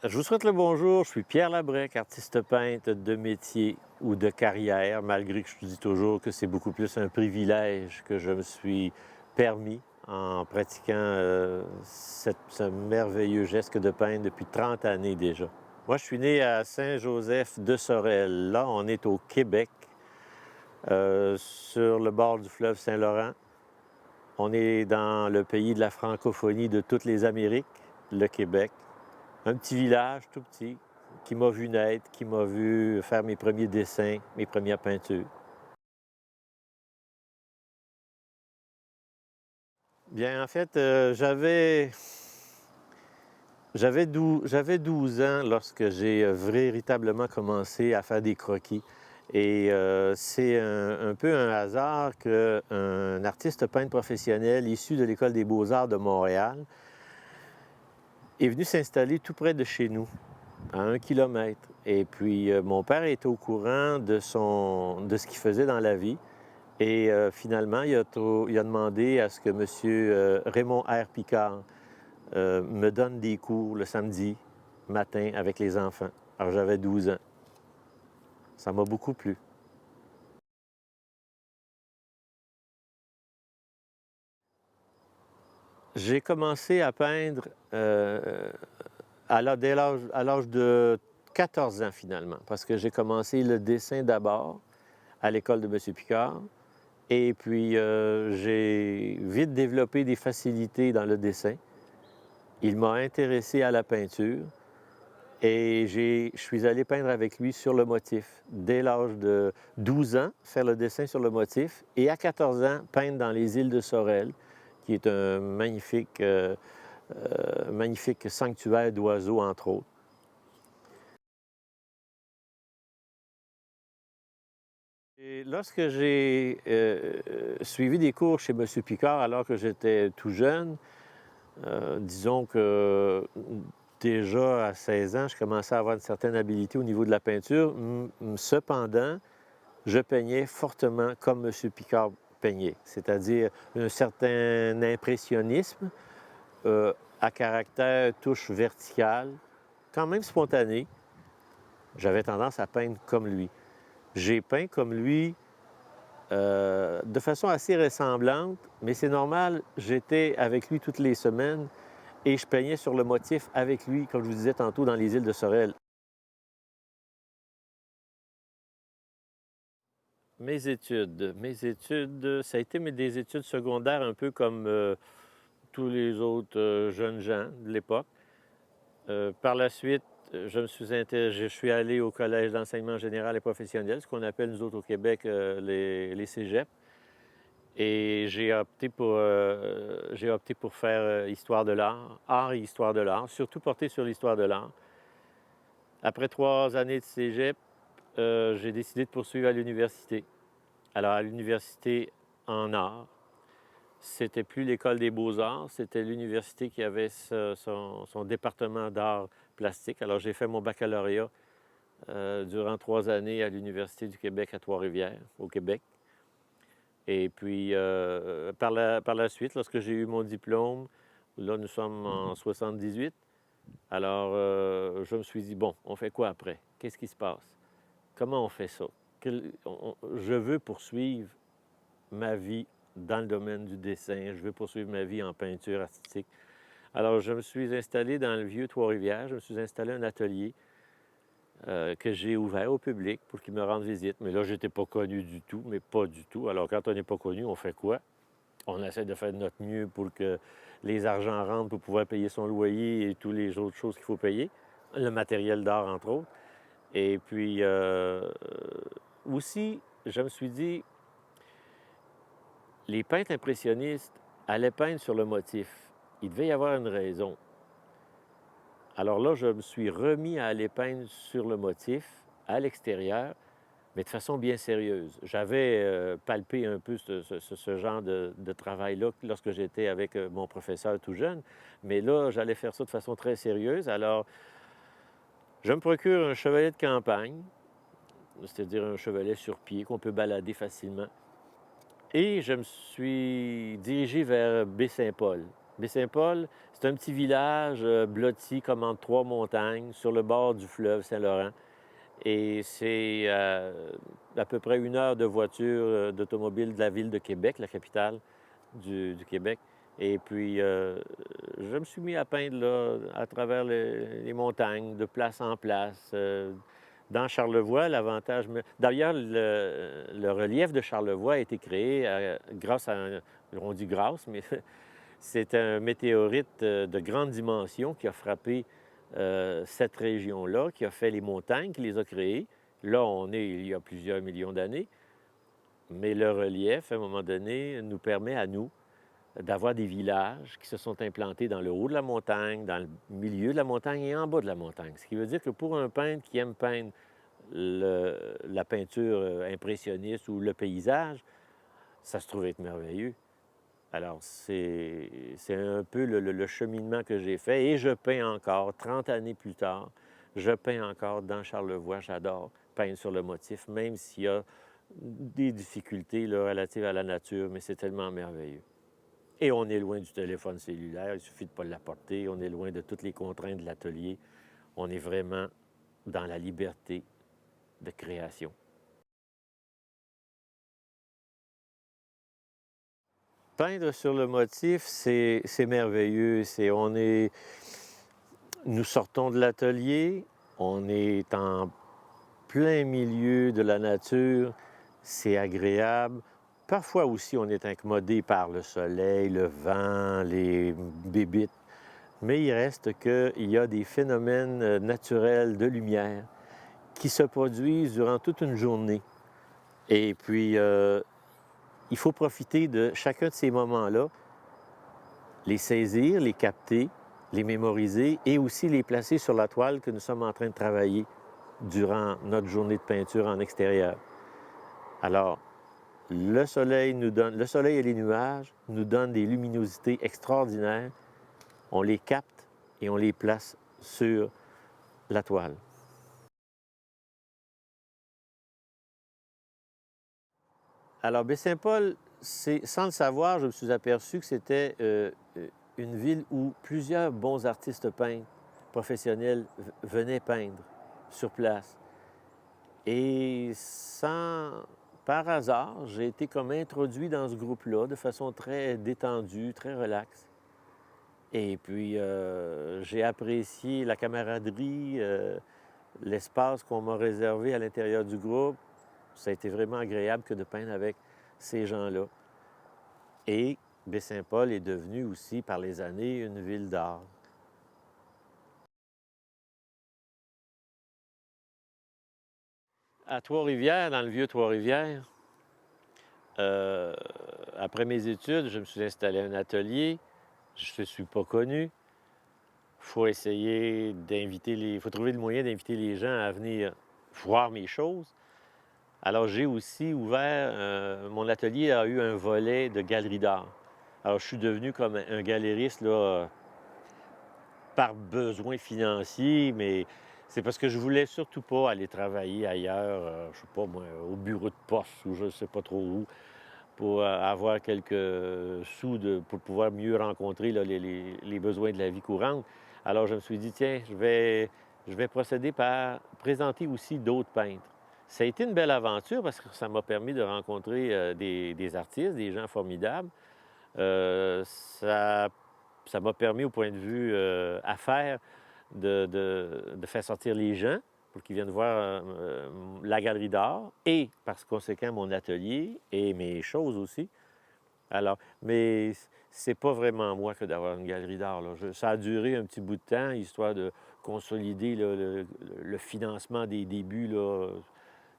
Je vous souhaite le bonjour. Je suis Pierre Labrec, artiste peintre de métier ou de carrière, malgré que je dis toujours que c'est beaucoup plus un privilège que je me suis permis en pratiquant ce merveilleux geste de peindre depuis 30 années déjà. Moi, je suis né à Saint-Joseph-de-Sorel. Là, on est au Québec, sur le bord du fleuve Saint-Laurent. On est dans le pays de la francophonie de toutes les Amériques, le Québec. Un petit village tout petit qui m'a vu naître, qui m'a vu faire mes premiers dessins, mes premières peintures. Bien, en fait, j'avais 12 ans lorsque j'ai véritablement commencé à faire des croquis. Et c'est un peu un hasard qu'un artiste peintre professionnel issu de l'École des beaux-arts de Montréal est venu s'installer tout près de chez nous, à 1 kilomètre. Et puis, mon père était au courant de ce qu'il faisait dans la vie. Et finalement, il a demandé à ce que M. Raymond R. Picard me donne des cours le samedi matin avec les enfants. Alors, j'avais 12 ans. Ça m'a beaucoup plu. J'ai commencé à peindre dès l'âge de 14 ans, finalement, parce que j'ai commencé le dessin d'abord à l'école de M. Picard. Et puis, j'ai vite développé des facilités dans le dessin. Il m'a intéressé à la peinture et je suis allé peindre avec lui sur le motif. Dès l'âge de 12 ans, faire le dessin sur le motif et à 14 ans, peindre dans les îles de Sorel, qui est un magnifique sanctuaire d'oiseaux, entre autres. Et lorsque j'ai suivi des cours chez M. Picard alors que j'étais tout jeune, disons que déjà à 16 ans, je commençais à avoir une certaine habileté au niveau de la peinture. Cependant, je peignais fortement comme M. Picard peignait, c'est-à-dire un certain impressionnisme à caractère touche verticale, quand même spontané. J'avais tendance à peindre comme lui. J'ai peint comme lui de façon assez ressemblante, mais c'est normal, j'étais avec lui toutes les semaines et je peignais sur le motif avec lui, comme je vous disais tantôt, dans les îles de Sorel. Mes études, ça a été des études secondaires un peu comme tous les autres jeunes gens de l'époque. Par la suite, je suis allé au Collège d'enseignement général et professionnel, ce qu'on appelle nous autres au Québec les cégeps. Et j'ai opté pour faire histoire de l'art, art et histoire de l'art, surtout porté sur l'histoire de l'art. Après 3 années de cégep, j'ai décidé de poursuivre à l'université. Alors, à l'université en art, c'était plus l'École des beaux-arts, c'était l'université qui avait son département d'art plastique. Alors, j'ai fait mon baccalauréat durant 3 années à l'Université du Québec à Trois-Rivières, au Québec. Et puis, par la suite, lorsque j'ai eu mon diplôme, là, nous sommes en 78, alors je me suis dit, bon, on fait quoi après? Qu'est-ce qui se passe? Comment on fait ça? Je veux poursuivre ma vie dans le domaine du dessin, je veux poursuivre ma vie en peinture artistique. Alors, je me suis installé dans le vieux Trois-Rivières, je me suis installé un atelier que j'ai ouvert au public pour qu'ils me rendent visite. Mais là, je n'étais pas connu du tout, mais pas du tout. Alors, quand on n'est pas connu, on fait quoi? On essaie de faire de notre mieux pour que les argents rentrent pour pouvoir payer son loyer et toutes les autres choses qu'il faut payer, le matériel d'art, entre autres. Et puis, aussi, je me suis dit, les peintres impressionnistes allaient peindre sur le motif. Il devait y avoir une raison. Alors là, je me suis remis à aller peindre sur le motif, à l'extérieur, mais de façon bien sérieuse. J'avais palpé un peu ce genre de travail-là lorsque j'étais avec mon professeur tout jeune, mais là, j'allais faire ça de façon très sérieuse. Alors, je me procure un chevalet de campagne, c'est-à-dire un chevalet sur pied qu'on peut balader facilement. Et je me suis dirigé vers Baie-Saint-Paul. Baie-Saint-Paul, c'est un petit village blotti comme entre trois montagnes sur le bord du fleuve Saint-Laurent. Et c'est à peu près 1 heure de voiture d'automobile de la ville de Québec, la capitale du Québec. Et puis, je me suis mis à peindre là, à travers les montagnes, de place en place. Dans Charlevoix, l'avantage... D'ailleurs, le relief de Charlevoix a été créé grâce à un... On dit grâce, mais c'est un météorite de grande dimension qui a frappé cette région-là, qui a fait les montagnes, qui les a créées. Là, on est il y a plusieurs millions d'années, mais le relief, à un moment donné, nous permet à nous d'avoir des villages qui se sont implantés dans le haut de la montagne, dans le milieu de la montagne et en bas de la montagne. Ce qui veut dire que pour un peintre qui aime peindre la peinture impressionniste ou le paysage, ça se trouve être merveilleux. Alors, c'est un peu le cheminement que j'ai fait et je peins encore, 30 années plus tard, je peins encore dans Charlevoix. J'adore peindre sur le motif, même s'il y a des difficultés là, relatives à la nature, mais c'est tellement merveilleux. Et on est loin du téléphone cellulaire, il suffit de ne pas l'apporter, on est loin de toutes les contraintes de l'atelier. On est vraiment dans la liberté de création. Peindre sur le motif, c'est merveilleux. Nous sortons de l'atelier, on est en plein milieu de la nature, c'est agréable. Parfois aussi, on est incommodé par le soleil, le vent, les bébites, mais il reste qu'il y a des phénomènes naturels de lumière qui se produisent durant toute une journée. Et puis, il faut profiter de chacun de ces moments-là, les saisir, les capter, les mémoriser et aussi les placer sur la toile que nous sommes en train de travailler durant notre journée de peinture en extérieur. Alors, le soleil et les nuages nous donnent des luminosités extraordinaires. On les capte et on les place sur la toile. Alors, Baie-Saint-Paul, sans le savoir, je me suis aperçu que c'était une ville où plusieurs bons artistes peintres professionnels venaient peindre sur place. Et par hasard, j'ai été comme introduit dans ce groupe-là de façon très détendue, très relaxe. Et puis, j'ai apprécié la camaraderie, l'espace qu'on m'a réservé à l'intérieur du groupe. Ça a été vraiment agréable que de peindre avec ces gens-là. Et Baie-Saint-Paul est devenu aussi, par les années, une ville d'art. À Trois-Rivières, dans le vieux Trois-Rivières, euh, après mes études, je me suis installé à un atelier. Je ne suis pas connu. Il faut essayer il faut trouver le moyen d'inviter les gens à venir voir mes choses. Alors, j'ai aussi ouvert, mon atelier a eu un volet de galerie d'art. Alors, je suis devenu comme un galériste, là, par besoin financier, mais c'est parce que je voulais surtout pas aller travailler ailleurs, je sais pas moi, au bureau de poste ou je sais pas trop où, pour avoir quelques sous pour pouvoir mieux rencontrer là, les besoins de la vie courante. Alors, je me suis dit, tiens, je vais procéder par présenter aussi d'autres peintres. Ça a été une belle aventure parce que ça m'a permis de rencontrer des artistes, des gens formidables. Ça m'a permis, au point de vue affaires, de faire sortir les gens pour qu'ils viennent voir la galerie d'art et, par conséquent, mon atelier et mes choses aussi. Alors, mais c'est pas vraiment moi que d'avoir une galerie d'art. Ça a duré un petit bout de temps, histoire de consolider là, le financement des débuts, là,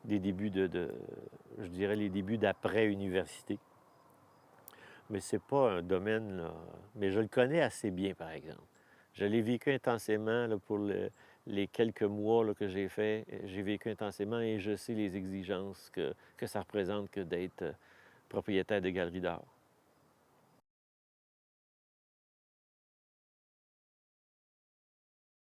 des débuts je dirais, les débuts d'après-université. Mais c'est pas un domaine, là, mais je le connais assez bien, par exemple. Je l'ai vécu intensément là, pour les quelques mois là, que j'ai fait. J'ai vécu intensément et je sais les exigences que ça représente que d'être propriétaire de galerie d'art.